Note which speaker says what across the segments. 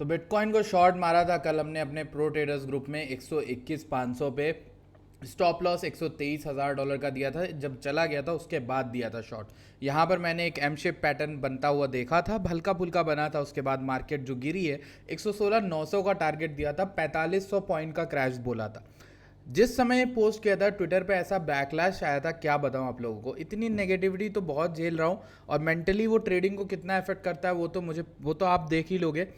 Speaker 1: तो बिटकॉइन को शॉर्ट मारा था कल हमने अपने प्रो ट्रेडर्स ग्रुप में 121,500 पे। स्टॉप लॉस $123,000 का दिया था, जब चला गया था उसके बाद दिया था शॉर्ट। यहाँ पर मैंने एक एम शेप पैटर्न बनता हुआ देखा था, हल्का फुल्का बना था। उसके बाद मार्केट जो गिरी है 116,900 का टारगेट दिया था, 4500 पॉइंट का क्रैश बोला था। जिस समय ये पोस्ट किया था ट्विटर पे ऐसा बैकलैश आया था, क्या बताऊं आप लोगों को। इतनी नेगेटिविटी तो बहुत झेल रहा हूँ, और मेंटली वो ट्रेडिंग को कितना इफेक्ट करता है वो तो आप देख ही लोगे।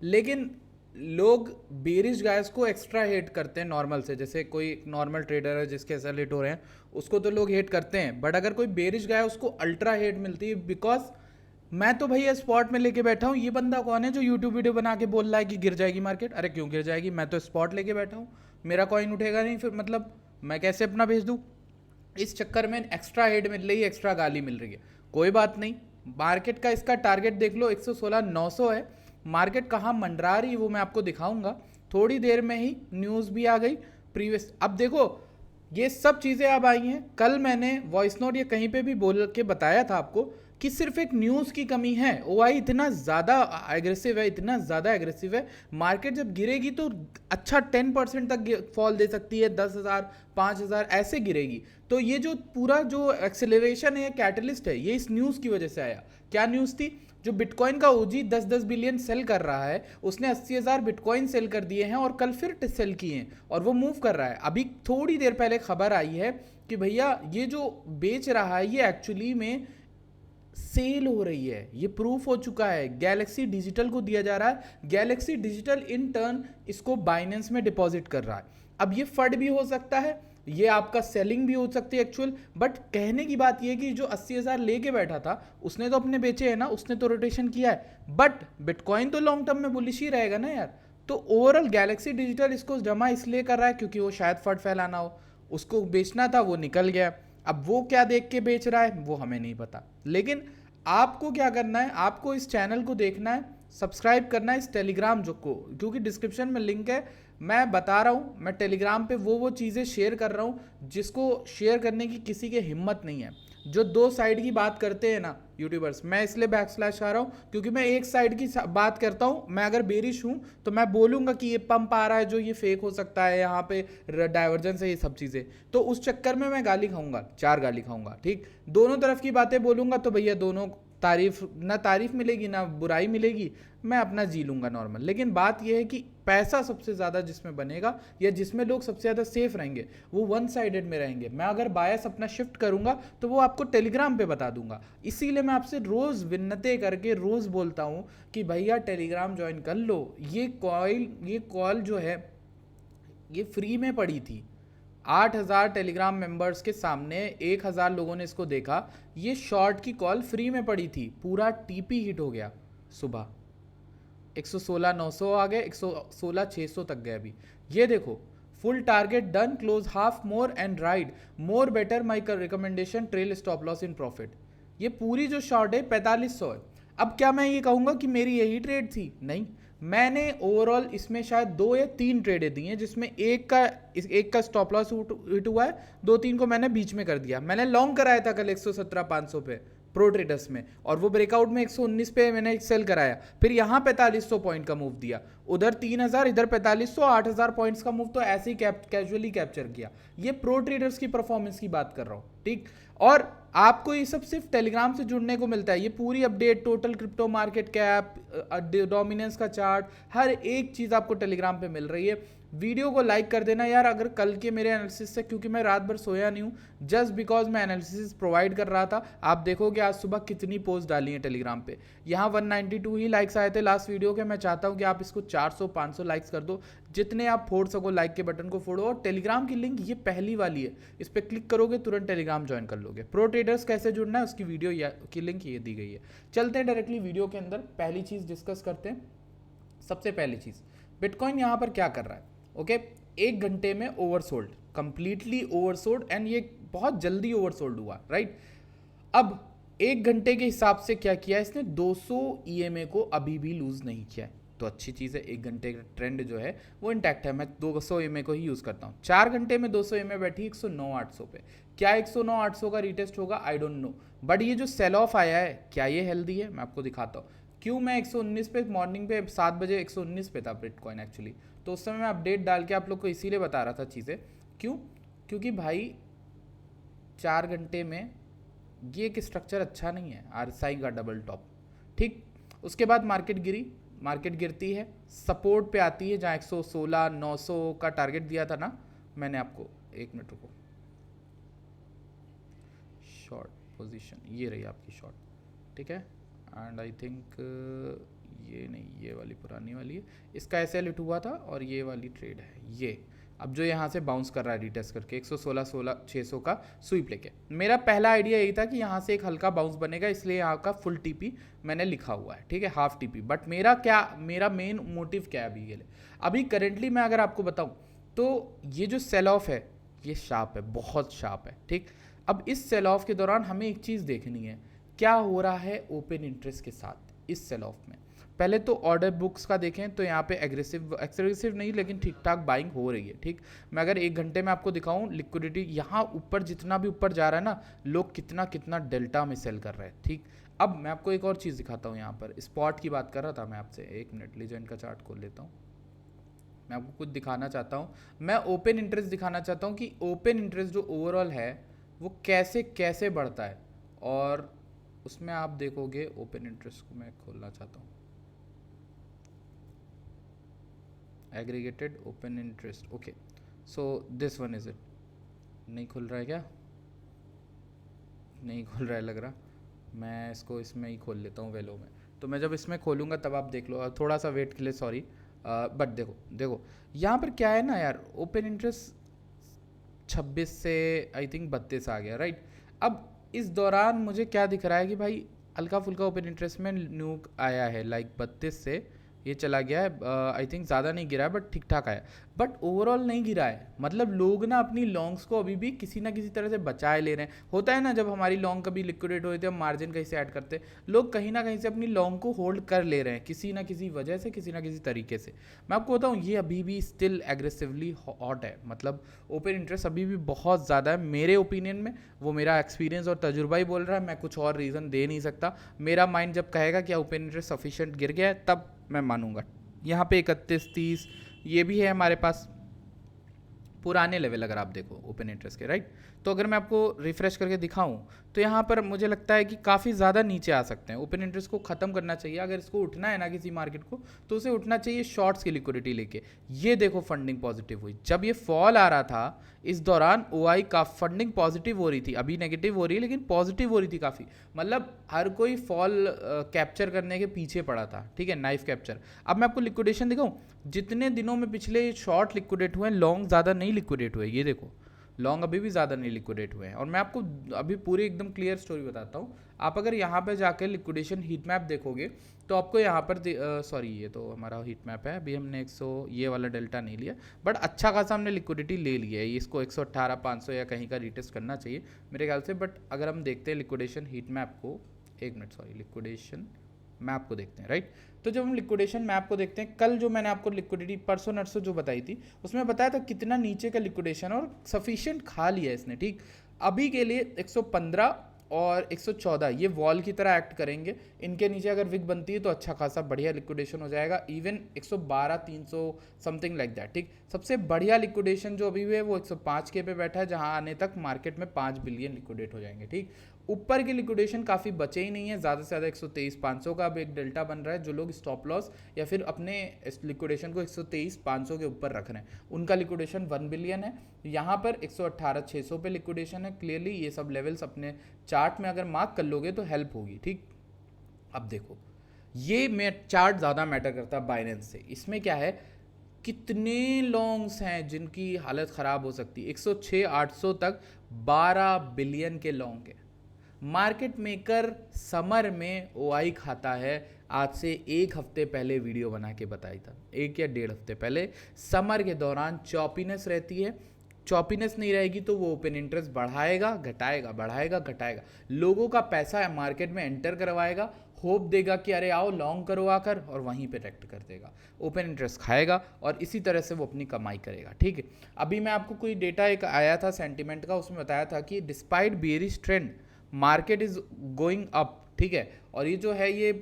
Speaker 1: लेकिन लोग बेरिश गायस को एक्स्ट्रा हेट करते हैं नॉर्मल से। जैसे कोई नॉर्मल ट्रेडर है जिसके ऐसा लेट हो रहे हैं, उसको तो लोग हेट करते हैं, बट अगर कोई बेरिश गाय उसको अल्ट्रा हेट मिलती है। बिकॉज मैं तो भैया स्पॉट में लेके बैठा हूँ। ये बंदा कौन है जो यूट्यूब वीडियो बना के बोल रहा है कि गिर जाएगी मार्केट? अरे क्यों गिर जाएगी, मैं तो स्पॉट लेके बैठा हूँ, मेरा कॉइन उठेगा नहीं, फिर मतलब मैं कैसे अपना भेज दूँ? इस चक्कर में एक्स्ट्रा हेड मिल रही है, एक्स्ट्रा गाली मिल रही है। कोई बात नहीं, मार्केट का इसका टारगेट देख लो, 116,900 है। मार्केट कहाँ मंडरा रही है वो मैं आपको दिखाऊंगा। थोड़ी देर में ही न्यूज़ भी आ गई प्रीवियस। अब देखो, ये सब चीज़ें अब आई हैं। कल मैंने वॉइस नोट या कहीं पे भी बोल के बताया था आपको कि सिर्फ एक न्यूज़ की कमी है। ओआई इतना ज़्यादा एग्रेसिव है, इतना ज़्यादा एग्रेसिव है। मार्केट जब गिरेगी तो अच्छा 10% तक फॉल दे सकती है, 10,000 5,000 ऐसे गिरेगी। तो ये जो पूरा जो एक्सेलरेशन है, कैटलिस्ट है, ये इस न्यूज़ की वजह से आया। क्या न्यूज़ थी? जो बिटकॉइन का ओजी 10-10 बिलियन सेल कर रहा है, उसने 80,000 बिटकॉइन सेल कर दिए हैं, और कल फिर सेल किए हैं, और वो मूव कर रहा है। अभी थोड़ी देर पहले खबर आई है कि भैया ये जो बेच रहा है ये एक्चुअली में सेल हो रही है। ये प्रूफ हो चुका है, गैलेक्सी डिजिटल को दिया जा रहा है। गैलेक्सी डिजिटल इन टर्न इसको बाइनेंस में डिपॉजिट कर रहा है। अब ये फंड भी हो सकता है, ये आपका सेलिंग भी हो सकती है एक्चुअल। बट कहने की बात ये कि जो 80,000 लेके बैठा था उसने तो अपने बेचे हैं ना, उसने तो रोटेशन किया है। बट बिटकॉइन तो लॉन्ग टर्म में बुलिश ही रहेगा ना यार। तो ओवरऑल गैलेक्सी डिजिटल इसको जमा इसलिए कर रहा है क्योंकि वो शायद फंड फैलाना हो, उसको बेचना था, वो निकल गया। अब वो क्या देख के बेच रहा है वो हमें नहीं पता। लेकिन आपको क्या करना है, आपको इस चैनल को देखना है, सब्सक्राइब करना है इस टेलीग्राम जो को, क्योंकि डिस्क्रिप्शन में लिंक है। मैं बता रहा हूँ, मैं टेलीग्राम पे वो चीज़ें शेयर कर रहा हूँ जिसको शेयर करने की किसी के हिम्मत नहीं है। जो दो साइड की बात करते हैं ना यूट्यूबर्स, मैं इसलिए बैक स्लैश आ रहा हूँ क्योंकि मैं एक साइड की बात करता हूँ। मैं अगर बेरिश हूँ तो मैं बोलूँगा कि ये पंप आ रहा है जो ये फेक हो सकता है, यहाँ पे डाइवर्जेंस है, ये सब चीज़ें। तो उस चक्कर में मैं गाली खाऊंगा, 4 गाली खाऊंगा, ठीक। दोनों तरफ की बातें बोलूँगा तो भैया दोनों तारीफ ना तारीफ मिलेगी ना बुराई मिलेगी, मैं अपना जी लूँगा नॉर्मल। लेकिन बात यह है कि पैसा सबसे ज़्यादा जिसमें बनेगा या जिसमें लोग सबसे ज़्यादा सेफ रहेंगे वो वन साइडेड में रहेंगे। मैं अगर बायस अपना शिफ्ट करूँगा तो वो आपको टेलीग्राम पे बता दूंगा। इसीलिए मैं आपसे रोज़ विन्नतें करके रोज़ बोलता हूँ कि भैया टेलीग्राम ज्वाइन कर लो। ये कॉल जो है ये फ्री में पड़ी थी। 8,000 टेलीग्राम मेंबर्स के सामने 1,000 लोगों ने इसको देखा। ये शॉर्ट की कॉल फ्री में पड़ी थी, पूरा टीपी हिट हो गया। सुबह 116,900 आ गए, 116,600 तक गए। अभी ये देखो, full target done, close half more and ride more better my recommendation trail stop loss in profit. ये पूरी जो शॉर्ट है 4500 है। अब क्या मैं ये कहूँगा कि मेरी यही ट्रेड थी? नहीं, मैंने ओवरऑल इसमें शायद 2 या 3 ट्रेडें दी हैं, जिसमें एक का स्टॉप लॉस हिट हुआ है, 2-3 को मैंने बीच में कर दिया। मैंने लॉन्ग कराया था कल 117,500 पे प्रो ट्रेडर्स में, और वो ब्रेकआउट में 119 पे मैंने एक सेल कराया। फिर यहाँ 4500 पॉइंट का मूव दिया, उधर 3,000, इधर 4500, 8,000 पॉइंट्स का मूव तो ऐसे ही कैजुअली कैप्चर किया। ये प्रो ट्रेडर्स की परफॉर्मेंस की बात कर रहा हूँ, ठीक। और आपको ये सब सिर्फ टेलीग्राम से जुड़ने को मिलता है। ये पूरी update, total crypto market cap, dominance का चार्ट, हर एक चीज़ आपको टेलीग्राम पे मिल रही है। वीडियो को लाइक कर देना यार अगर कल के मेरे एनालिसिस से, क्योंकि मैं रात भर सोया नहीं हूँ, जस्ट बिकॉज मैं एनालिसिस प्रोवाइड कर रहा था। आप देखोगे आज सुबह कितनी पोस्ट डाली है टेलीग्राम पे। यहाँ 192 ही लाइक्स आए थे लास्ट वीडियो के। मैं चाहता हूँ कि आप इसको 400-500 लाइक्स कर दो, जितने आप फोड़ सको लाइक के बटन को फोड़ो। और टेलीग्राम की लिंक ये पहली वाली है, इस पर क्लिक करोगे तुरंत टेलीग्राम ज्वाइन कर लोगे। प्रो ट्रेडर्स कैसे जुड़ना है उसकी वीडियो की लिंक ये दी गई है। चलते हैं डायरेक्टली वीडियो के अंदर, पहली चीज़ डिस्कस करते हैं। सबसे पहली चीज़, बिटकॉइन यहाँ पर क्या कर रहा है? ओके, 1 घंटे में ओवरसोल्ड, कंप्लीटली ओवरसोल्ड, एंड ये बहुत जल्दी ओवरसोल्ड हुआ, राइट। अब 1 घंटे के हिसाब से क्या किया इसने? 200 ईएमए को अभी भी लूज नहीं किया है, तो अच्छी चीज़ है। 1 घंटे का ट्रेंड जो है वो इंटैक्ट है। मैं 200 ईएमए को ही यूज़ करता हूँ। 4 घंटे में 200 ईएमए बैठी 109,800 पे। क्या 109,800 का रीटेस्ट होगा? I don't know. बट ये जो सेल ऑफ आया है क्या ये हेल्दी है? मैं आपको दिखाता हूँ। क्यों मैं 119 पे मॉर्निंग पे 7 बजे 119 पे था बिटकॉइन एक्चुअली, तो उस समय मैं अपडेट डाल के आप लोग को इसीलिए बता रहा था चीज़ें। क्यों? क्योंकि भाई 4 घंटे में ये एक स्ट्रक्चर अच्छा नहीं है, आरएसआई का डबल टॉप, ठीक। उसके बाद मार्केट गिरी, मार्केट गिरती है, सपोर्ट पे आती है जहाँ 116 900 का टारगेट दिया था ना मैंने आपको, 1 मिनट रुको, शॉर्ट पोजीशन ये रही आपकी शॉर्ट, ठीक है। एंड आई थिंक ये नहीं, ये वाली पुरानी वाली है, इसका ऐसे लिट हुआ था और ये वाली ट्रेड है ये, अब जो यहाँ से बाउंस कर रहा है रीटेस्ट करके 116 600 का स्वीप लेके। मेरा पहला आइडिया यही था कि यहाँ से एक हल्का बाउंस बनेगा, इसलिए यहाँ का फुल टीपी मैंने लिखा हुआ है, ठीक है, हाफ टीपी। बट मेरा मेन मोटिव क्या है अभी के लिए, अभी करेंटली मैं अगर आपको बताऊँ तो ये जो सेल ऑफ है ये शार्प है, बहुत शार्प है, ठीक। अब इस सेल ऑफ के दौरान हमें एक चीज़ देखनी है, क्या हो रहा है ओपन इंटरेस्ट के साथ इस सेल ऑफ में। पहले तो ऑर्डर बुक्स का देखें तो यहाँ पे एग्रेसिव नहीं लेकिन ठीक ठाक बाइंग हो रही है, ठीक। मैं अगर 1 घंटे में आपको दिखाऊं लिक्विडिटी यहाँ ऊपर जितना भी ऊपर जा रहा है ना, लोग कितना कितना डेल्टा में सेल कर रहे हैं, ठीक। अब मैं आपको एक और चीज़ दिखाता हूँ, यहाँ पर स्पॉट की बात कर रहा था मैं आपसे, 1 मिनट लीजेंड का चार्ट खोल लेता हूँ, मैं आपको कुछ दिखाना चाहता हूँ। मैं ओपन इंटरेस्ट दिखाना चाहता हूँ कि ओपन इंटरेस्ट जो ओवरऑल है वो कैसे कैसे बढ़ता है, और उसमें आप देखोगे ओपन इंटरेस्ट को मैं खोलना चाहता हूँ, aggregated open interest, okay, so this one is it. नहीं खुल रहा है क्या? नहीं खुल रहा है लग रहा, मैं इसको इसमें ही खोल लेता हूँ वेलो में, तो मैं जब इसमें खोलूँगा तब आप देख लो, थोड़ा सा वेट के लिए सॉरी। बट देखो देखो यहाँ पर क्या है ना यार, ओपन इंटरेस्ट 26 से आई थिंक 32 आ गया, राइट। अब इस दौरान मुझे क्या दिख रहा है कि भाई हल्का फुल्का ओपन इंटरेस्ट में न्यू आया है, लाइक 32 से ये चला गया है, आई थिंक ज़्यादा नहीं गिरा है बट ठीक ठाक आया, बट ओवरऑल नहीं गिरा है। मतलब लोग ना अपनी लॉन्ग्स को अभी भी किसी ना किसी तरह से बचाए ले रहे हैं। होता है ना जब हमारी लॉन्ग कभी लिक्विडेट होती है, हम मार्जिन कहीं से ऐड करते हैं, लोग कहीं ना कहीं से अपनी लॉन्ग को होल्ड कर ले रहे हैं किसी ना किसी वजह से, किसी ना किसी तरीके से। मैं आपको बताऊँ ये अभी भी स्टिल एग्रेसिवली हॉट है, मतलब ओपन इंटरेस्ट अभी भी बहुत ज़्यादा है मेरे ओपिनियन में। वो मेरा एक्सपीरियंस और तजुर्बा ही बोल रहा है, मैं कुछ और रीज़न दे नहीं सकता। मेरा माइंड जब कहेगा कि ओपन इंटरेस्ट सफिशिएंट गिर गया है तब मैं मानूंगा। यहाँ पे 31 30 ये भी है हमारे पास पुराने लेवल, अगर आप देखो ओपन इंटरेस्ट के, राइट। तो अगर मैं आपको रिफ्रेश करके दिखाऊं तो यहाँ पर मुझे लगता है कि काफ़ी ज़्यादा नीचे आ सकते हैं। ओपन इंटरेस्ट को ख़त्म करना चाहिए, अगर इसको उठना है ना किसी मार्केट को तो उसे उठना चाहिए शॉर्ट्स की लिक्विडिटी लेके। ये देखो फंडिंग पॉजिटिव हुई, जब ये फॉल आ रहा था इस दौरान ओआई का फंडिंग पॉजिटिव हो रही थी, अभी नेगेटिव हो रही है लेकिन पॉजिटिव हो रही थी काफ़ी। मतलब हर कोई फॉल कैप्चर करने के पीछे पड़ा था, ठीक है, नाइफ कैप्चर। अब मैं आपको लिक्विडेशन दिखाऊं, जितने दिनों में पिछले शॉर्ट लिक्विडेट हुए हैं, लॉन्ग ज़्यादा नहीं लिक्विडेट हुए। ये देखो लॉन्ग अभी भी ज़्यादा नहीं लिक्विडेट हुए हैं। और मैं आपको अभी पूरी एकदम क्लियर स्टोरी बताता हूँ। आप अगर यहाँ पे जाकर लिक्विडेशन हीट मैप देखोगे तो आपको यहाँ पर सॉरी ये तो हमारा हीट मैप है, अभी हमने 100 ये वाला डेल्टा नहीं लिया, बट अच्छा खासा हमने लिक्विडिटी ले लिया है। इसको 118 500 या कहीं का रीटेस्ट करना चाहिए मेरे ख्याल से। बट अगर हम देखते हैं लिक्विडेशन हीट मैप को, 1 मिनट सॉरी, लिक्विडेशन मैप को देखते हैं, राइट। तो जब हम लिक्विडेशन मैप को देखते हैं, कल जो मैंने आपको लिक्विडिटी परसों नरसों जो बताई थी उसमें बताया था कितना नीचे का लिक्विडेशन और सफिशिएंट खा लिया इसने, ठीक। अभी के लिए 115 और 114 ये वॉल की तरह एक्ट करेंगे। इनके नीचे अगर विक बनती है तो अच्छा खासा बढ़िया लिक्विडेशन हो जाएगा, इवन 112 300 समथिंग लाइक दैट, ठीक। सबसे बढ़िया लिक्विडेशन जो अभी हुई है वो 105 के पे बैठा है, जहां आने तक मार्केट में 5 बिलियन लिक्विडेट हो जाएंगे, ठीक। ऊपर के लिक्विडेशन काफ़ी बचे ही नहीं है, ज़्यादा से ज़्यादा 123 500 का अब एक डेल्टा बन रहा है। जो लोग स्टॉप लॉस या फिर अपने लिक्विडेशन को 123 500 के ऊपर रख रहे हैं उनका लिक्विडेशन 1 बिलियन है। यहाँ पर 118 600 पे लिक्विडेशन है। क्लियरली ये सब लेवल्स अपने चार्ट में अगर मार्क कर लोगे तो हेल्प होगी, ठीक। अब देखो ये मैं चार्ट ज़्यादा मैटर करता है बाइनेंस से। इसमें क्या है, कितने लॉन्ग्स हैं जिनकी हालत ख़राब हो सकती है। 106 800 तक 12 बिलियन के लॉन्ग है। मार्केट मेकर समर में ओआई खाता है, आज से 1 हफ्ते पहले वीडियो बना के बताई था, 1 या 1.5 हफ्ते पहले। समर के दौरान चॉपीनेस रहती है, चॉपीनेस नहीं रहेगी तो वो ओपन इंटरेस्ट बढ़ाएगा घटाएगा, बढ़ाएगा घटाएगा, लोगों का पैसा मार्केट में एंटर करवाएगा, होप देगा कि अरे आओ लॉन्ग करो आकर, और वहीं पे रेक्ट कर देगा, ओपन इंटरेस्ट खाएगा और इसी तरह से वो अपनी कमाई करेगा, ठीक है। अभी मैं आपको कोई डेटा एक आया था सेंटीमेंट का, उसमें बताया था कि despite bearish trend market is going up, ठीक है। और ये जो है ये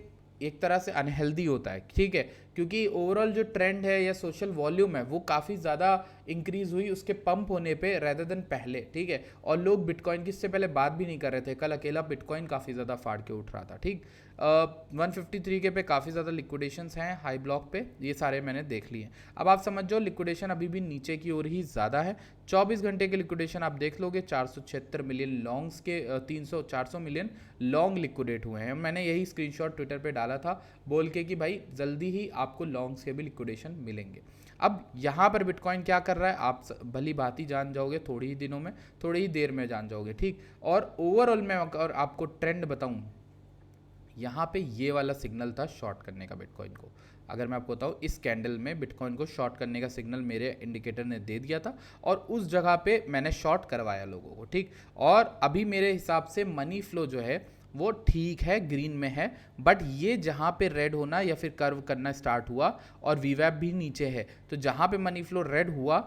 Speaker 1: एक तरह से अनहेल्दी होता है, ठीक है, क्योंकि ओवरऑल जो ट्रेंड है या सोशल वॉल्यूम है वो काफ़ी ज़्यादा इंक्रीज हुई उसके पंप होने पे रेदर देन पहले, ठीक है। और लोग बिटकॉइन की इससे पहले बात भी नहीं कर रहे थे, कल अकेला बिटकॉइन काफ़ी ज़्यादा फाड़ के उठ रहा था, ठीक। 153 के पे काफ़ी ज़्यादा लिक्विडेशंस हैं हाई ब्लॉक पे, ये सारे मैंने देख लिए। अब आप समझ जाओ लिक्विडेशन अभी भी नीचे की ओर ही ज़्यादा है। 24 घंटे के लिक्विडेशन आप देख लोगे, 476 मिलियन लॉन्ग्स के 400 मिलियन लॉन्ग लिक्विडेट हुए हैं। मैंने यही स्क्रीनशॉट ट्विटर पे डाला था बोल के कि भाई जल्दी ही आपको लॉन्ग्स के भी लिक्विडेशन मिलेंगे। अब यहाँ पर बिटकॉइन क्या कर रहा है आप भली भांति जान जाओगे थोड़ी ही दिनों में, थोड़ी ही देर में जान जाओगे, ठीक। और ओवरऑल मैं और आपको ट्रेंड बताऊँ, यहाँ पे ये वाला सिग्नल था शॉर्ट करने का बिटकॉइन को। अगर मैं आपको बताऊँ इस कैंडल में बिटकॉइन को शॉर्ट करने का सिग्नल मेरे इंडिकेटर ने दे दिया था और उस जगह पे मैंने शॉर्ट करवाया लोगों को, ठीक। और अभी मेरे हिसाब से मनी फ्लो जो है वो ठीक है, ग्रीन में है, बट ये जहाँ पे रेड होना या फिर कर्व करना स्टार्ट हुआ और वीवैप भी नीचे है, तो जहाँ पे मनी फ्लो रेड हुआ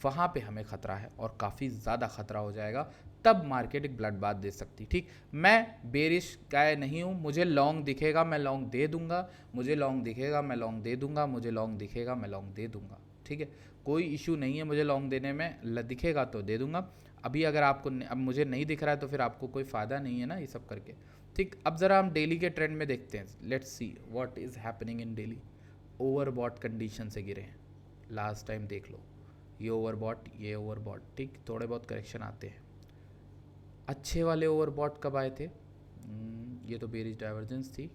Speaker 1: वहाँ पे हमें खतरा है और काफ़ी ज़्यादा खतरा हो जाएगा, तब मार्केट एक ब्लड बाथ दे सकती, ठीक। मैं बेरिश गाय नहीं हूँ, मुझे लॉन्ग दिखेगा मैं लॉन्ग दे दूंगा, मुझे लॉन्ग दिखेगा मैं लॉन्ग दे दूंगा, मुझे लॉन्ग दिखेगा मैं लॉन्ग दे दूंगा, ठीक है। कोई इशू नहीं है मुझे लॉन्ग देने में, दिखेगा तो दे दूंगा। अभी अगर आपको अब मुझे नहीं दिख रहा है तो फिर आपको कोई फ़ायदा नहीं है ना ये सब करके, ठीक। अब ज़रा हम डेली के ट्रेंड में देखते हैं, let's see what is happening in daily. Overbought condition से गिरे हैं लास्ट टाइम, देख लो ये ओवरबॉट, ठीक। थोड़े बहुत करेक्शन आते हैं। अच्छे वाले ओवरबॉट कब आए थे? ये तो बेरिश डाइवर्जेंस थी।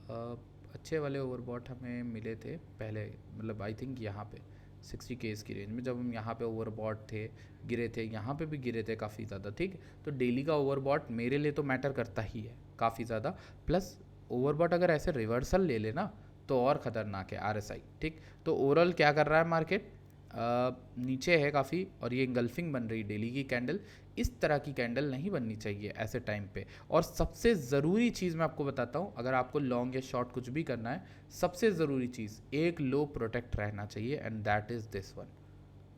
Speaker 1: अच्छे वाले ओवरबॉट हमें मिले थे पहले, मतलब आई थिंक यहाँ पे 60 केस की रेंज में, जब हम यहाँ पे ओवरबॉट थे, गिरे थे, यहाँ पे भी गिरे थे काफ़ी ज़्यादा, ठीक। तो डेली का ओवरबॉट मेरे लिए तो मैटर करता ही है काफ़ी ज़्यादा, प्लस ओवरबॉट अगर ऐसे रिवर्सल ले लेना तो और ख़तरनाक है RSI, ठीक। तो ओवरऑल क्या कर रहा है मार्केट, नीचे है काफ़ी और ये इंगल्फिंग बन रही डेली की कैंडल। इस तरह की कैंडल नहीं बननी चाहिए ऐसे टाइम पे। और सबसे ज़रूरी चीज़ मैं आपको बताता हूँ, अगर आपको लॉन्ग या शॉर्ट कुछ भी करना है, सबसे ज़रूरी चीज़ एक लो प्रोटेक्ट रहना चाहिए and that is this one.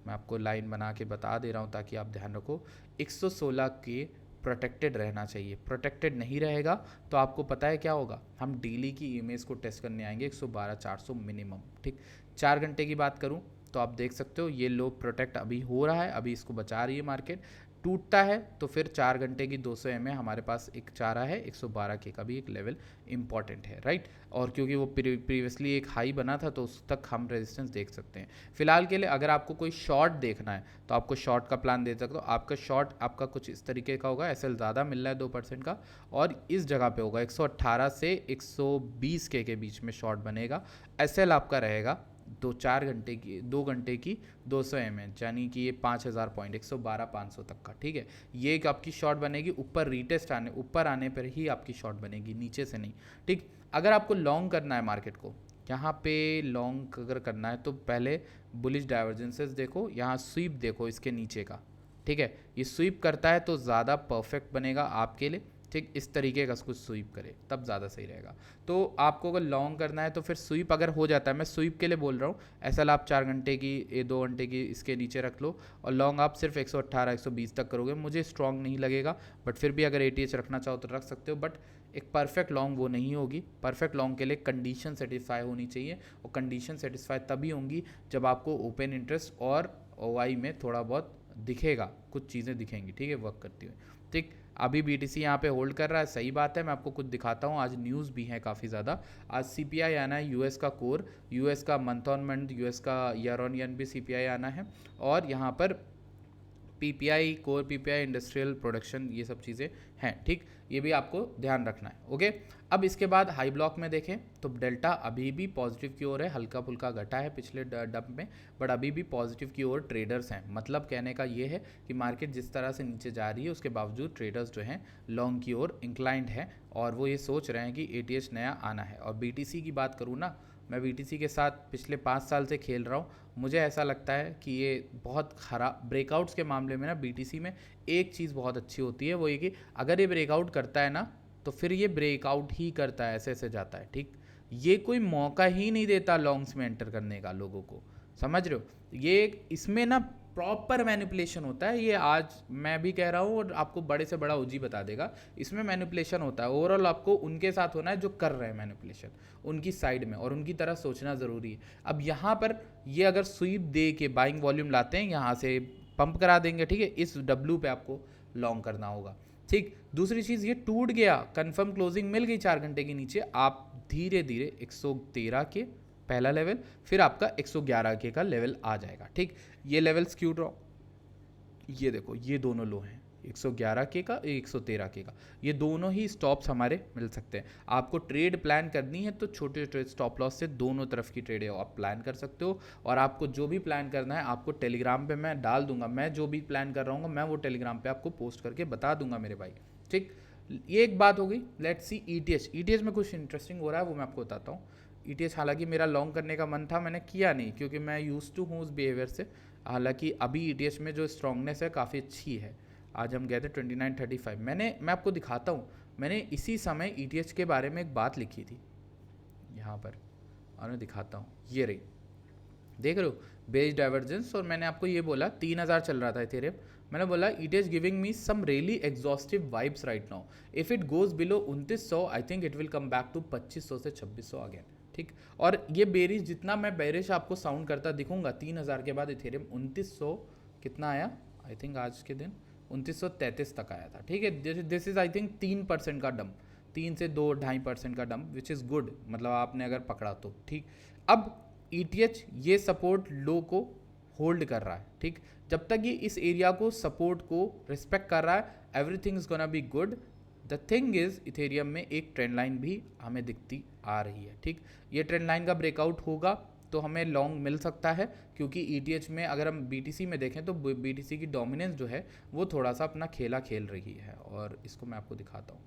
Speaker 1: मैं आपको लाइन बना के बता दे रहा हूँ ताकि आप ध्यान रखो, 116 के प्रोटेक्टेड रहना चाहिए। प्रोटेक्टेड नहीं रहेगा तो आपको पता है क्या होगा, हम डेली की इमेज को टेस्ट करने आएंगे 112 400 मिनिमम, ठीक। 4 घंटे की बात करूं तो आप देख सकते हो ये लो प्रोटेक्ट अभी हो रहा है, अभी इसको बचा रही है मार्केट। टूटता है तो फिर 4 घंटे की 200 एम हमारे पास एक चारा है, 112 के का भी एक लेवल इंपॉर्टेंट है, राइट। और क्योंकि वो प्रीवियसली एक हाई बना था तो उस तक हम रेजिस्टेंस देख सकते हैं। फिलहाल के लिए अगर आपको कोई शॉर्ट देखना है तो आपको शॉर्ट का प्लान दे सकते हो। आपका शॉर्ट आपका कुछ इस तरीके का होगा, SL ज़्यादा मिल रहा है 2% का, और इस जगह पे होगा 118 से 120 के बीच में शॉर्ट बनेगा। SL आपका रहेगा 2 घंटे की 200 यानी कि ये 5000 पॉइंट 112 500 तक का, ठीक है। ये एक आपकी शॉर्ट बनेगी, ऊपर रीटेस्ट ऊपर आने पर ही आपकी शॉर्ट बनेगी, नीचे से नहीं, ठीक। अगर आपको लॉन्ग करना है मार्केट को, यहाँ पे लॉन्ग अगर करना है तो पहले बुलिश डाइवर्जेंसेस देखो, यहाँ स्वीप देखो इसके नीचे का, ठीक है। ये स्वीप करता है तो ज़्यादा परफेक्ट बनेगा आपके लिए, ठीक। इस तरीके का कुछ स्वीप करे तब ज़्यादा सही रहेगा। तो आपको अगर लॉन्ग करना है तो फिर स्वीप अगर हो जाता है, मैं स्वीप के लिए बोल रहा हूँ, SL आप 4 घंटे की 2 घंटे की इसके नीचे रख लो, और लॉन्ग आप सिर्फ 118 120 तक करोगे। मुझे स्ट्रॉन्ग नहीं लगेगा, बट फिर भी अगर ATH रखना चाहो तो रख सकते हो, बट एक परफेक्ट लॉन्ग वो नहीं होगी। परफेक्ट लॉन्ग के लिए कंडीशन सेटिस्फाई होनी चाहिए, और कंडीशन सेटिस्फाई तभी होंगी जब आपको ओपन इंटरेस्ट और OI में थोड़ा बहुत दिखेगा, कुछ चीज़ें दिखेंगी, ठीक है, वर्क करती हुई, ठीक। अभी BTC यहाँ पे होल्ड कर रहा है, सही बात है। मैं आपको कुछ दिखाता हूँ, आज न्यूज़ भी है काफ़ी ज़्यादा। आज CPI आना है US का कोर, US का मंथ ऑन मंथ, US का ईयर ऑन ईयर भी CPI आना है, और यहाँ पर PPI core PPI industrial production, ये सब चीज़ें हैं, ठीक। ये भी आपको ध्यान रखना है, ओके। अब इसके बाद हाई ब्लॉक में देखें तो डेल्टा अभी भी पॉजिटिव की ओर है, हल्का फुल्का घटा है पिछले डंप में, बट अभी भी पॉजिटिव की ओर ट्रेडर्स हैं। मतलब कहने का ये है कि मार्केट जिस तरह से नीचे जा रही है उसके बावजूद ट्रेडर्स जो हैं लॉन्ग की ओर इंक्लाइंड है, और वो ये सोच रहे हैं कि ATH नया आना है। और BTC की बात करूँ ना, मैं BTC के साथ पिछले 5 साल से खेल रहा हूँ। मुझे ऐसा लगता है कि ये बहुत खराब ब्रेकआउट्स के मामले में ना, BTC में एक चीज़ बहुत अच्छी होती है, वो ये कि अगर ये ब्रेकआउट करता है ना तो फिर ये ब्रेकआउट ही करता है, ऐसे ऐसे जाता है, ठीक। ये कोई मौका ही नहीं देता लॉन्ग्स में एंटर करने का लोगों को, समझ रहे हो। ये इसमें ना प्रॉपर मैनिपुलेशन होता है, ये आज मैं भी कह रहा हूँ और आपको बड़े से बड़ा ओजी बता देगा, इसमें मैनिपुलेशन होता है। ओवरऑल आपको उनके साथ होना है जो कर रहे हैं मैनिपुलेशन, उनकी साइड में, और उनकी तरह सोचना ज़रूरी है। अब यहाँ पर ये अगर स्वीप दे के बाइंग वॉल्यूम लाते हैं, यहाँ से पंप करा देंगे, ठीक है, इस डब्ल्यू पे आपको लॉन्ग करना होगा, ठीक। दूसरी चीज़, ये टूट गया, कंफर्म क्लोजिंग मिल गई 4 घंटे के नीचे, आप धीरे धीरे 113 के पहला लेवल, फिर आपका 111 के का लेवल आ जाएगा, ठीक। ये लेवल स्क्यू ड्रॉ, ये देखो ये दोनों लो हैं, 111 के का 113 के का, ये दोनों ही स्टॉप्स हमारे मिल सकते हैं। आपको ट्रेड प्लान करनी है तो छोटे छोटे स्टॉप लॉस से दोनों तरफ की ट्रेड आप प्लान कर सकते हो। और आपको जो भी प्लान करना है आपको टेलीग्राम पे मैं डाल दूंगा, मैं जो भी प्लान कर रहा हूँ मैं वो टेलीग्राम पे आपको पोस्ट करके बता दूंगा मेरे भाई, ठीक। ये एक बात हो गई। लेट्स सी ईटीएच, ईटीएच में कुछ इंटरेस्टिंग हो रहा है वो मैं आपको बताता हूँ। ईटीएच हालांकि मेरा लॉन्ग करने का मन था, मैंने किया नहीं क्योंकि मैं यूज टू हूँ उस बिहेवियर से। हालांकि अभी ईटीएच में जो स्ट्रांगनेस है काफ़ी अच्छी है। आज हम गए थे 2935, मैं आपको दिखाता हूँ, मैंने इसी समय ईटीएच के बारे में एक बात लिखी थी यहाँ पर, और मैं दिखाता हूँ, ये रही, देख रहे हो, बेस डाइवर्जेंस। और मैंने आपको ये बोला 3000 चल रहा था इथेरियम, मैंने बोला it is giving me some really exhaustive vibes right now, if it goes below 2900 I think it will come back to 2500 से 2600 अगेन, ठीक। और ये बेरिश, जितना मैं बेरिश आपको साउंड करता दिखूंगा, 3000 के बाद इथेरियम 2900 कितना आया, आई थिंक आज के दिन 2933 तक आया था, ठीक है। दिस इज़ आई थिंक 3% का डंप, 3 से 2-2.5% का डंप, विच इज़ गुड, मतलब आपने अगर पकड़ा तो, ठीक। अब ईटीएच ये सपोर्ट लो को होल्ड कर रहा है, ठीक। जब तक ये इस एरिया को, सपोर्ट को रिस्पेक्ट कर रहा है, everything is gonna be good. The thing is Ethereum में एक ट्रेंड लाइन भी हमें दिखती आ रही है, ठीक। ये ट्रेंड लाइन का ब्रेकआउट होगा तो हमें लॉन्ग मिल सकता है, क्योंकि ईटीएच में अगर हम बीटीसी में देखें तो बीटीसी की डोमिनेंस जो है वो थोड़ा सा अपना खेला खेल रही है। और इसको मैं आपको दिखाता हूँ,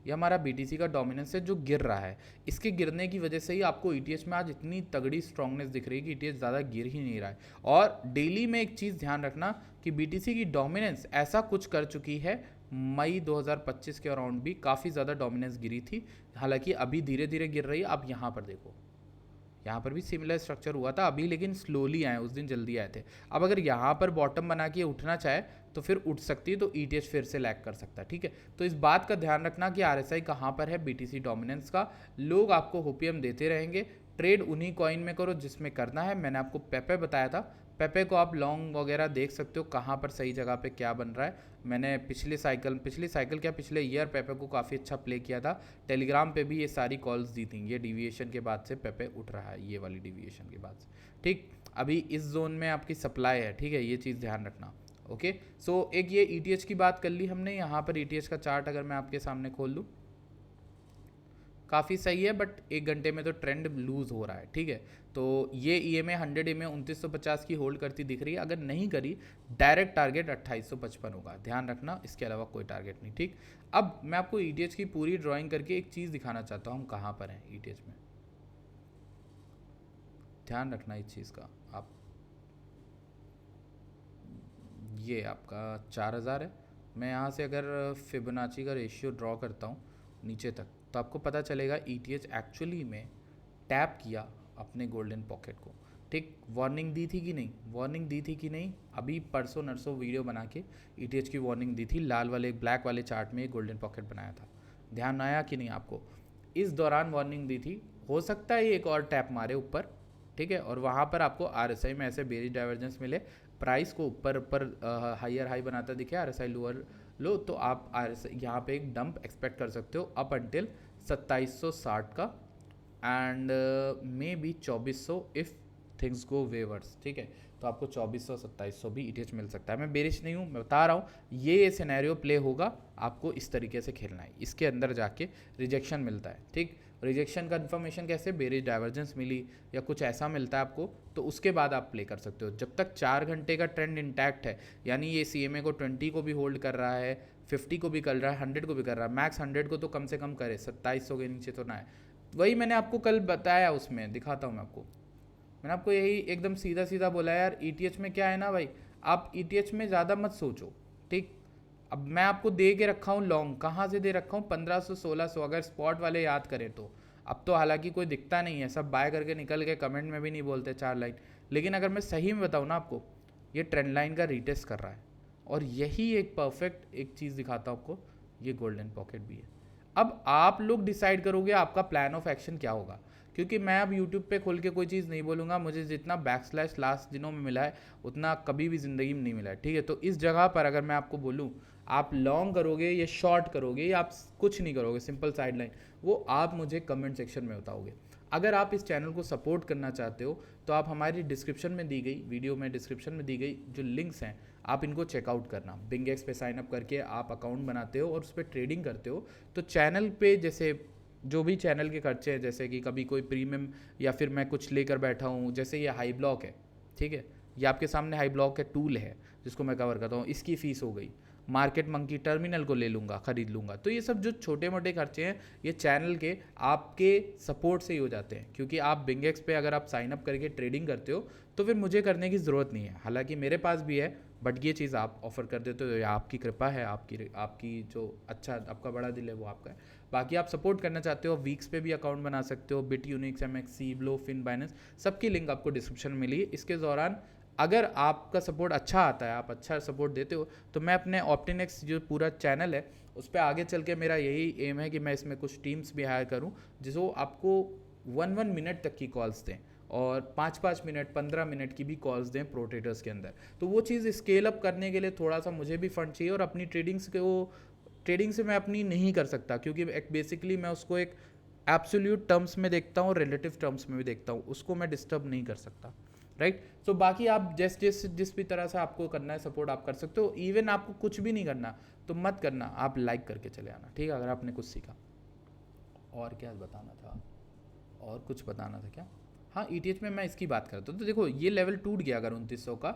Speaker 1: ये हमारा बीटीसी का डोमिनेंस है जो गिर रहा है, इसके गिरने की वजह से ही आपको ईटीएच में आज इतनी तगड़ी स्ट्रांगनेस दिख रही है कि ईटीएच ज़्यादा गिर ही नहीं रहा है। और डेली में एक चीज़ ध्यान रखना कि बीटीसी की डोमिनेंस ऐसा कुछ कर चुकी है, मई 2025 के अराउंड भी काफ़ी ज़्यादा डोमिनेंस गिरी थी, हालांकि अभी धीरे धीरे गिर रही है। आप यहाँ पर देखो, यहाँ पर भी सिमिलर स्ट्रक्चर हुआ था अभी, लेकिन स्लोली आए, उस दिन जल्दी आए थे। अब अगर यहाँ पर बॉटम बना के उठना चाहे तो फिर उठ सकती है, तो ईटीएच फिर से लैग कर सकता है, ठीक है। तो इस बात का ध्यान रखना कि आरएसआई कहाँ पर है बीटीसी डोमिनेंस का। लोग आपको होपीएम देते रहेंगे, ट्रेड उन्हीं कॉइन में करो जिसमें करना है। मैंने आपको पेपे बताया था, पेपे को आप लॉन्ग वगैरह देख सकते हो कहाँ पर सही जगह पे क्या बन रहा है। मैंने पिछले साइकिल क्या पिछले ईयर पेपे को काफ़ी अच्छा प्ले किया था, टेलीग्राम पे भी ये सारी कॉल्स दी थी। ये डिविएशन के बाद से पेपे उठ रहा है, ये वाली डिविएशन के बाद से, ठीक। अभी इस जोन में आपकी सप्लाई है, ठीक है, ये चीज़ ध्यान रखना। ओके, सो एक ये ईटीएच की बात कर ली हमने। यहाँ पर ईटीएच का चार्ट अगर मैं आपके सामने खोल दूँ, काफ़ी सही है, बट 1 घंटे में तो ट्रेंड लूज़ हो रहा है, ठीक है। तो ये ईएमए 100 में 2950 की होल्ड करती दिख रही है, अगर नहीं करी डायरेक्ट टारगेट 2855 होगा, ध्यान रखना, इसके अलावा कोई टारगेट नहीं, ठीक। अब मैं आपको ईटीएच की पूरी ड्राइंग करके एक चीज़ दिखाना चाहता हूँ, हम कहाँ पर हैं ईटीएच में, ध्यान रखना इस चीज़ का। आप ये आपका 4000 है, मैं यहाँ से अगर फिबोनाची का रेशियो ड्रॉ करता हूँ नीचे तक, तो आपको पता चलेगा ईटीएच एक्चुअली में टैप किया अपने गोल्डन पॉकेट को, ठीक। वार्निंग दी थी कि नहीं, वार्निंग दी थी कि नहीं, अभी परसों नरसों वीडियो बना के ईटीएच की वार्निंग दी थी, लाल वाले ब्लैक वाले चार्ट में एक गोल्डन पॉकेट बनाया था, ध्यान आया कि नहीं आपको। इस दौरान वार्निंग दी थी, हो सकता है एक और टैप मारे ऊपर, ठीक है, और वहाँ पर आपको आरएसआई में ऐसे बेरिश डाइवर्जेंस मिले, प्राइस को ऊपर ऊपर हायर हाई बनाता दिखे, आरएसआई लोअर लो, तो आप आरएसआई यहाँ पे एक डंप एक्सपेक्ट कर सकते हो अप अंटिल 2760 का, and may be 2400 if things go weavers, ठीक है। तो आपको 2400-2700 भी ईटीएच मिल सकता है। मैं बेरिश नहीं हूँ, मैं बता रहा हूँ ये सिनेरियो प्ले होगा, आपको इस तरीके से खेलना है, इसके अंदर जाके रिजेक्शन मिलता है, ठीक। रिजेक्शन का इन्फॉर्मेशन कैसे, बेरिश डाइवर्जेंस मिली या कुछ ऐसा मिलता है आपको, तो उसके बाद आप प्ले कर सकते हो। जब तक 4 घंटे का ट्रेंड इंटैक्ट है, यानी ये सीएमए को 20 को भी होल्ड कर रहा है, 50 को भी कर रहा है, 100 को भी कर रहा है, मैक्स 100 को तो कम से कम करे, 2700 के नीचे तो ना है। वही मैंने आपको कल बताया, उसमें दिखाता हूँ मैं आपको, मैंने आपको यही एकदम सीधा सीधा बोला यार, ईटीएच में क्या है ना भाई, आप ईटीएच में ज़्यादा मत सोचो, ठीक। अब मैं आपको दे के रखा हूँ लॉन्ग, कहाँ से दे रखा हूँ, 1500-1600, अगर स्पॉट वाले याद करें तो। अब तो हालांकि कोई दिखता नहीं है, सब बाय करके निकल गए, कमेंट में भी नहीं बोलते 4 लाइन, लेकिन अगर मैं सही में बताऊँ ना आपको, ये ट्रेंड लाइन का रीटेस्ट कर रहा है, और यही एक परफेक्ट एक चीज़ दिखाता हूँ आपको, ये गोल्डन पॉकेट भी है। अब आप लोग डिसाइड करोगे आपका प्लान ऑफ एक्शन क्या होगा, क्योंकि मैं अब यूट्यूब पे खोल के कोई चीज़ नहीं बोलूँगा। मुझे जितना बैकस्लैश लास्ट दिनों में मिला है उतना कभी भी ज़िंदगी में नहीं मिला है, ठीक है। तो इस जगह पर अगर मैं आपको बोलूँ आप लॉन्ग करोगे या शॉर्ट करोगे या आप कुछ नहीं करोगे, सिंपल साइडलाइन, वो आप मुझे कमेंट सेक्शन में बताओगे। अगर आप इस चैनल को सपोर्ट करना चाहते हो तो आप हमारी डिस्क्रिप्शन में दी गई वीडियो में डिस्क्रिप्शन में दी गई जो लिंक्स हैं आप इनको चेकआउट करना। बिंगेक्स पे साइन अप करके आप अकाउंट बनाते हो और उस पर ट्रेडिंग करते हो, तो चैनल पे जैसे जो भी चैनल के खर्चे हैं, जैसे कि कभी कोई प्रीमियम या फिर मैं कुछ लेकर बैठा हूँ, जैसे ये हाई ब्लॉक है, ठीक है, ये आपके सामने हाई ब्लॉक है टूल है जिसको मैं कवर करता हूँ, इसकी फ़ीस हो गई। मार्केट मंकी टर्मिनल को ले लूँगा, ख़रीद लूँगा। तो ये सब जो छोटे मोटे खर्चे हैं ये चैनल के आपके सपोर्ट से ही हो जाते हैं, क्योंकि आप बिंगेक्स पे अगर आप साइन अप करके ट्रेडिंग करते हो तो फिर मुझे करने की ज़रूरत नहीं है। हालांकि मेरे पास भी है, बट ये चीज़ आप ऑफ़र कर देते हो, ये आपकी कृपा है, आपकी जो अच्छा आपका बड़ा दिल है वो आपका है। बाकी आप सपोर्ट करना चाहते हो वीक्स पे भी अकाउंट बना सकते हो, Bitunix, MXC, Blofin, Binance, सबकी लिंक आपको डिस्क्रिप्शन में मिली है। इसके दौरान अगर आपका सपोर्ट अच्छा आता है, आप अच्छा सपोर्ट देते हो, तो मैं अपने ऑप्टिनेक्स जो पूरा चैनल है उस पर आगे चल के मेरा यही एम है कि मैं इसमें कुछ टीम्स भी हायर करूँ जिसको आपको 1 मिनट तक की कॉल्स दें और 5 मिनट 15 मिनट की भी कॉल्स दें प्रो ट्रेडर्स के अंदर। तो वो चीज़ स्केल अप करने के लिए थोड़ा सा मुझे भी फंड चाहिए, और अपनी ट्रेडिंग से मैं अपनी नहीं कर सकता, क्योंकि बेसिकली मैं उसको एक एब्सोल्यूट टर्म्स में देखता हूँ और रिलेटिव टर्म्स में भी देखता हूँ, उसको मैं डिस्टर्ब नहीं कर सकता, राइट। सो बाकी आप जिस भी तरह से आपको करना है सपोर्ट आप कर सकते हो। इवन आपको कुछ भी नहीं करना तो मत करना, आप लाइक करके चले आना, ठीक है, अगर आपने कुछ सीखा। और क्या बताना था, और कुछ बताना था क्या? हाँ, ETH में मैं इसकी बात करता हूँ। तो देखो ये लेवल टूट गया अगर 2900 का,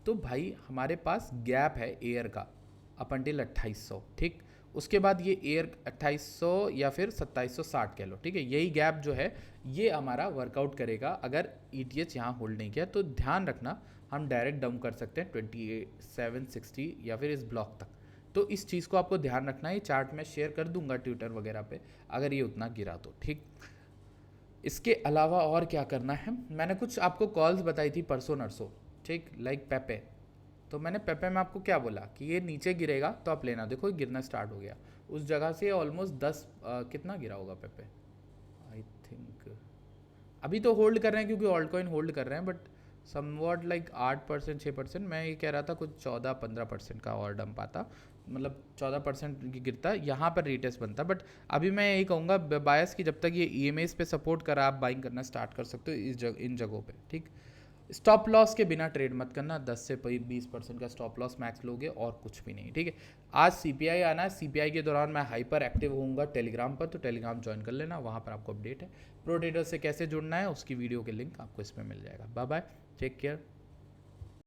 Speaker 1: तो भाई हमारे पास गैप है एयर का अप अंटिल 2800, ठीक। उसके बाद ये एयर 2800 या फिर 2760 कह लो, ठीक है। यही गैप जो है ये हमारा वर्कआउट करेगा अगर ETH यहाँ होल्ड नहीं किया, तो ध्यान रखना हम डायरेक्ट डाउन कर सकते हैं 28760 या फिर इस ब्लॉक तक। तो इस चीज़ को आपको ध्यान रखना है। ये चार्ट मैं शेयर कर दूंगा ट्विटर वगैरह पे अगर ये उतना गिरा तो, ठीक। इसके अलावा और क्या करना है, मैंने कुछ आपको कॉल्स बताई थी परसों नरसों, ठीक, लाइक पेपे। तो मैंने पेपे में आपको क्या बोला कि ये नीचे गिरेगा तो आप लेना। देखो ये गिरना स्टार्ट हो गया, उस जगह से ऑलमोस्ट 10 कितना गिरा होगा पेपे, आई थिंक अभी तो होल्ड कर रहे हैं क्योंकि ऑल्ट कॉइन होल्ड कर रहे हैं, बट समवॉट लाइक 8% 6%। मैं ये कह रहा था कुछ 14-15% का और डंप आता, मतलब 14% गिरता, यहाँ पर रीटेस्ट बनता। बट अभी मैं यही कहूँगा बायस कि जब तक ये EMAs पे सपोर्ट करा आप बाइंग करना स्टार्ट कर सकते हो इन जगहों पे, ठीक। स्टॉप लॉस के बिना ट्रेड मत करना, 10 से 20% का स्टॉप लॉस मैक्स लोगे और कुछ भी नहीं, ठीक है। आज CPI आना है, CPI के दौरान मैं हाइपर एक्टिव होऊंगा टेलीग्राम पर, तो टेलीग्राम ज्वाइन कर लेना, वहाँ पर आपको अपडेट है। प्रो ट्रेडर से कैसे जुड़ना है उसकी वीडियो के लिंक आपको इसमें मिल जाएगा। Bye bye, take care.